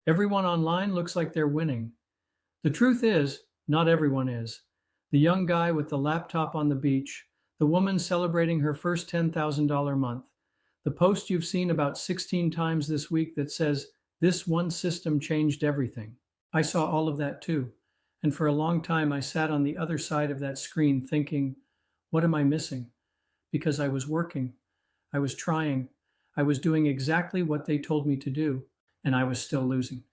Everyone online looks like they're winning. The truth is, not everyone is. The young guy with the laptop on the beach, the woman celebrating her first $10,000 month, the post you've seen about 16 times this week that says, "This one system changed everything." I saw all of that too. And for a long time, I sat on the other side of that screen thinking, what am I missing? Because I was working, I was trying, I was doing exactly what they told me to do, and I was still losing.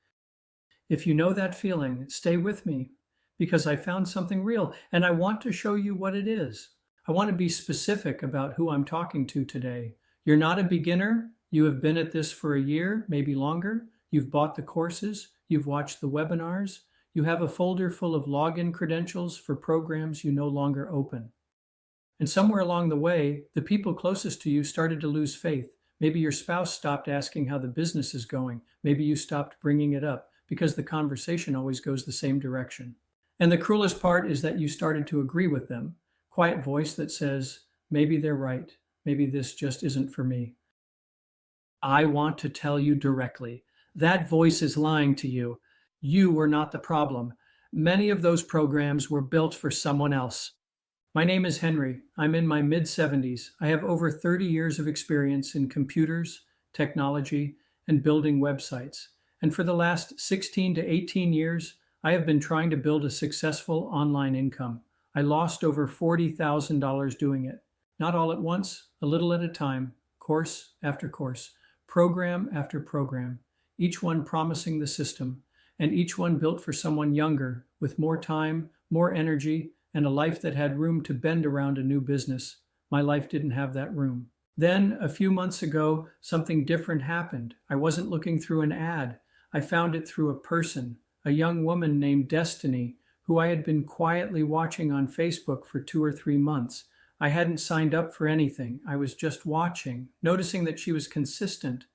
If you know that feeling, stay with me because I found something real and I want to show you what it is. I want to be specific about who I'm talking to today. You're not a beginner. You have been at this for a year, maybe longer. You've bought the courses. You've watched the webinars. You have a folder full of login credentials for programs you no longer open. And somewhere along the way, the people closest to you started to lose faith. Maybe your spouse stopped asking how the business is going. Maybe you stopped bringing it up because the conversation always goes the same direction. And the cruelest part is that you started to agree with them. Quiet voice that says, maybe they're right. Maybe this just isn't for me. I want to tell you directly, that voice is lying to you. You were not the problem. Many of those programs were built for someone else. My name is Henry. I'm in my mid-70s. I have over 30 years of experience in computers, technology, and building websites. And for the last 16 to 18 years, I have been trying to build a successful online income. I lost over $40,000 doing it. Not all at once, a little at a time, course after course, program after program, each one promising the system, and each one built for someone younger with more time, more energy, and a life that had room to bend around a new business. My life didn't have that room. Then, a few months ago, something different happened. I wasn't looking through an ad. I found it through a person, a young woman named Destiny, who I had been quietly watching on Facebook for 2 or 3 months. I hadn't signed up for anything. I was just watching, noticing that she was consistent,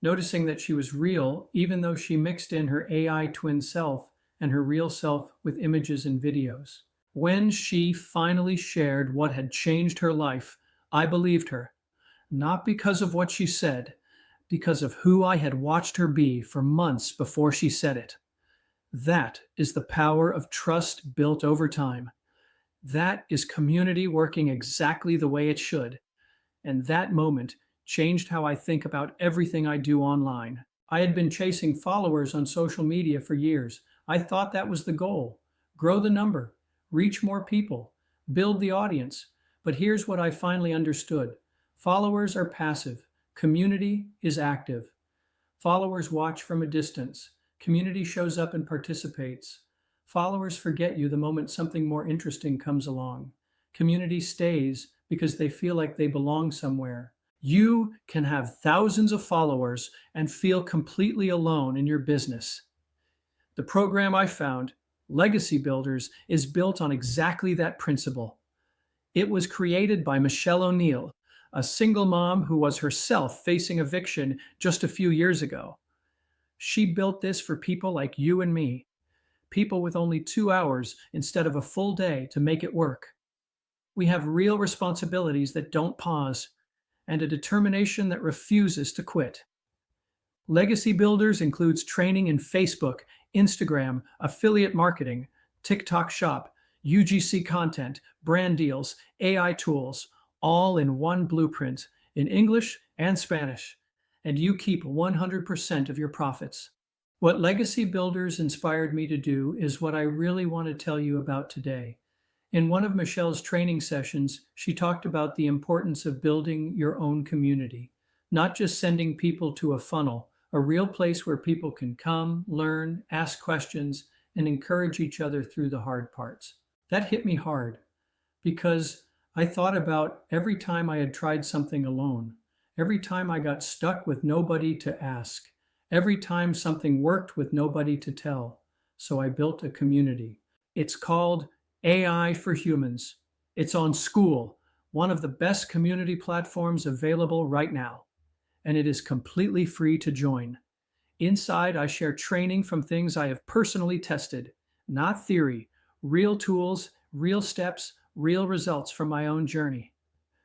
noticing that she was real, even though she mixed in her AI twin self and her real self with images and videos. When she finally shared what had changed her life, I believed her, not because of what she said, because of who I had watched her be for months before she said it. That is the power of trust built over time. That is community working exactly the way it should. And that moment changed how I think about everything I do online. I had been chasing followers on social media for years. I thought that was the goal: grow the number, reach more people, build the audience. But here's what I finally understood: followers are passive, community is active. Followers watch from a distance, community shows up and participates. Followers forget you the moment something more interesting comes along. Community stays because they feel like they belong somewhere. You can have thousands of followers and feel completely alone in your business. The program I found, Legacy Builders, is built on exactly that principle. It was created by Michelle O'Neill, a single mom who was herself facing eviction just a few years ago. She built this for people like you and me, people with only 2 hours instead of a full day to make it work. We have real responsibilities that don't pause and a determination that refuses to quit. Legacy Builders includes training in Facebook, Instagram, affiliate marketing, TikTok Shop, UGC content, brand deals, AI tools, all in one blueprint in English and Spanish. And you keep 100% of your profits. What Legacy Builders inspired me to do is what I really want to tell you about today. In one of Michelle's training sessions, she talked about the importance of building your own community, not just sending people to a funnel, a real place where people can come, learn, ask questions, and encourage each other through the hard parts. That hit me hard because I thought about every time I had tried something alone, every time I got stuck with nobody to ask, every time something worked with nobody to tell. So I built a community. It's called AI for Humans. It's on School, one of the best community platforms available right now, and it is completely free to join. Inside, I share training from things I have personally tested, not theory, real tools, real steps, real results from my own journey.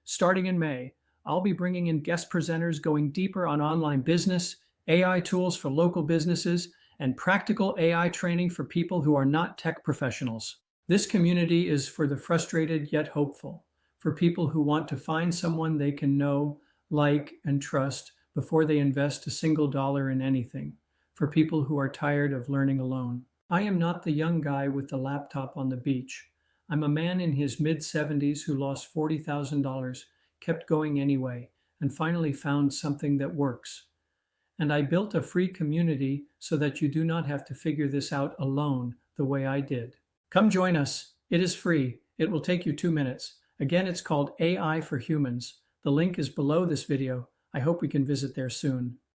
Starting in May, I'll be bringing in guest presenters going deeper on online business, AI tools for local businesses, and practical AI training for people who are not tech professionals. This community is for the frustrated yet hopeful, for people who want to find someone they can know, like, and trust before they invest a single dollar in anything, for people who are tired of learning alone. I am not the young guy with the laptop on the beach. I'm a man in his mid-70s who lost $40,000, kept going anyway, and finally found something that works. And I built a free community so that you do not have to figure this out alone the way I did. Come join us. It is free. It will take you 2 minutes. Again, it's called AI for Humans. The link is below this video. I hope we can visit there soon.